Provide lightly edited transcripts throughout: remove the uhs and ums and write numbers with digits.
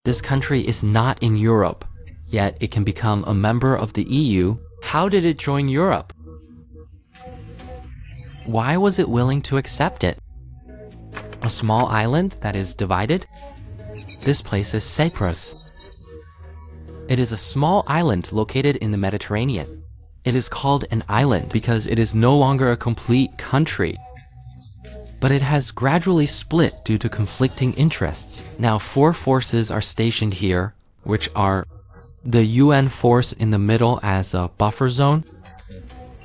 This country is not in Europe, yet it can become a member of the EU. How did it join Europe? Why was it willing to accept it? A small island that is divided? This place is Cyprus. It is a small island located in the Mediterranean. It is called an island because it is no longer a complete country. But it has gradually split due to conflicting interests. Now 4 forces are stationed here, which are the UN force in the middle as a buffer zone,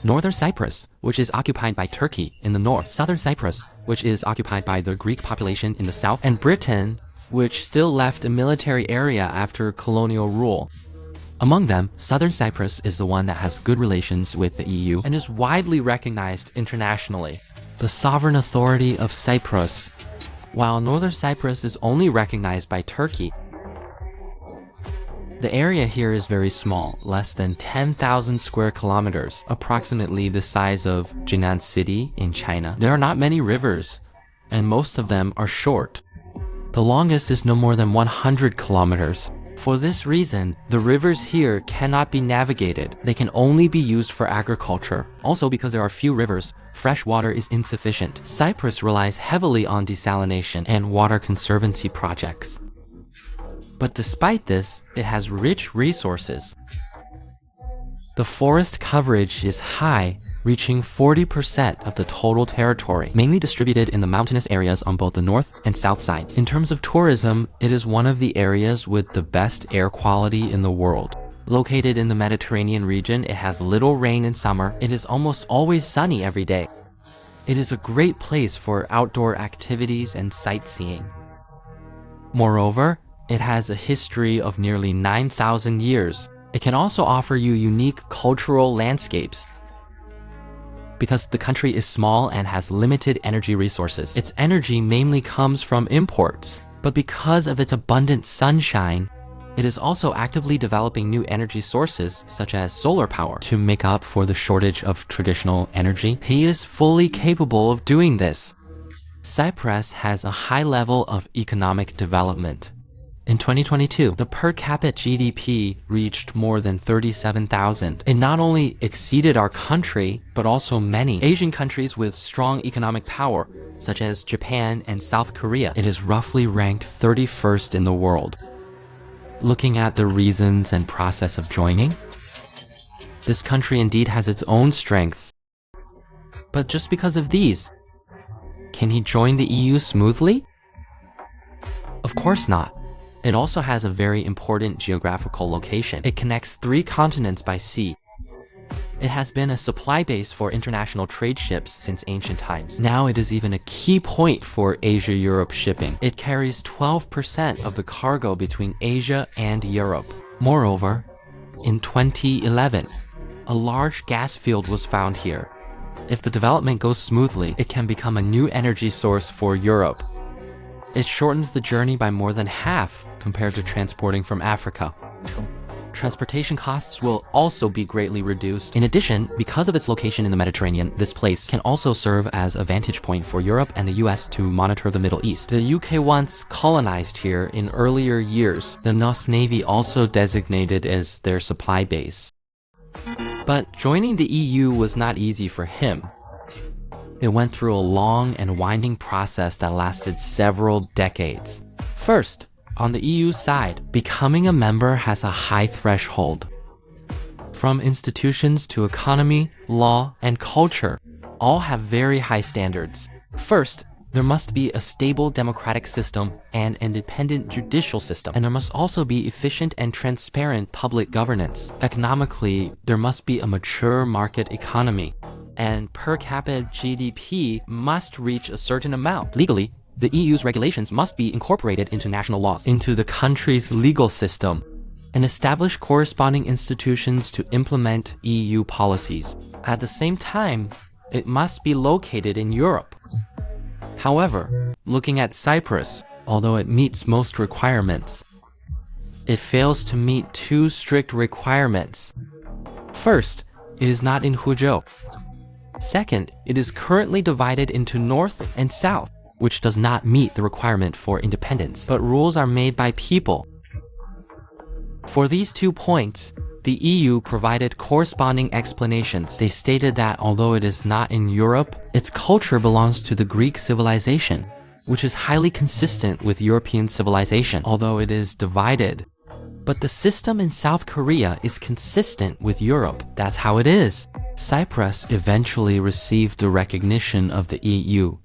Northern Cyprus, which is occupied by Turkey in the north, Southern Cyprus, which is occupied by the Greek population in the south, and Britain, which still left a military area after colonial rule. Among them, Southern Cyprus is the one that has good relations with the EU and is widely recognized internationally. The sovereign authority of Cyprus, while Northern Cyprus is only recognized by Turkey. The area here is very small, less than 10,000 square kilometers, approximately the size of Jinan City in China. There are not many rivers, and most of them are short. The longest is no more than 100 kilometers. For this reason, the rivers here cannot be navigated. They can only be used for agriculture. Also, because there are few rivers, fresh water is insufficient. Cyprus relies heavily on desalination and water conservancy projects. But despite this, it has rich resources. The forest coverage is high, reaching 40% of the total territory, mainly distributed in the mountainous areas on both the north and south sides. In terms of tourism, it is one of the areas with the best air quality in the world. Located in the Mediterranean region, it has little rain in summer. It is almost always sunny every day. It is a great place for outdoor activities and sightseeing. Moreover, it has a history of nearly 9,000 years. It can also offer you unique cultural landscapes. Because the country is small and has limited energy resources, its energy mainly comes from imports. But because of its abundant sunshine, it is also actively developing new energy sources, such as solar power, to make up for the shortage of traditional energy. He is fully capable of doing this. Cyprus has a high level of economic development. In 2022, the per capita GDP reached more than 37,000. It not only exceeded our country, but also many Asian countries with strong economic power, such as Japan and South Korea. It is roughly ranked 31st in the world. Looking at the reasons and process of joining, this country indeed has its own strengths. But just because of these, can he join the EU smoothly? Of course not. It also has a very important geographical location. It connects 3 continents by sea. It has been a supply base for international trade ships since ancient times. Now it is even a key point for Asia-Europe shipping. It carries 12% of the cargo between Asia and Europe. Moreover, in 2011, a large gas field was found here. If the development goes smoothly, it can become a new energy source for Europe. It shortens the journey by more than half compared to transporting from Africa. Transportation costs will also be greatly reduced. In addition, because of its location in the Mediterranean, this place can also serve as a vantage point for Europe and the US to monitor the Middle East. The UK once colonized here in earlier years. The NOS Navy also designated as their supply base. But joining the EU was not easy for him. It went through a long and winding process that lasted several decades. First, on the EU side, becoming a member has a high threshold. From institutions to economy, law, and culture, all have very high standards. First, there must be a stable democratic system and independent judicial system, and there must also be efficient and transparent public governance. Economically, there must be a mature market economy, and per capita GDP must reach a certain amount. Legally, the EU's regulations must be incorporated into national laws, into the country's legal system, and establish corresponding institutions to implement EU policies. At the same time, it must be located in Europe. However, looking at Cyprus, although it meets most requirements, it fails to meet 2 strict requirements. First, it is not in Huzhou. Second, it is currently divided into north and south, which does not meet the requirement for independence. But rules are made by people, For these 2 points, the EU provided corresponding explanations. They stated that although it is not in Europe, its culture belongs to the Greek civilization, which is highly consistent with European civilization, although it is divided. But the system in South Korea is consistent with Europe. That's how it is. Cyprus eventually received the recognition of the EU.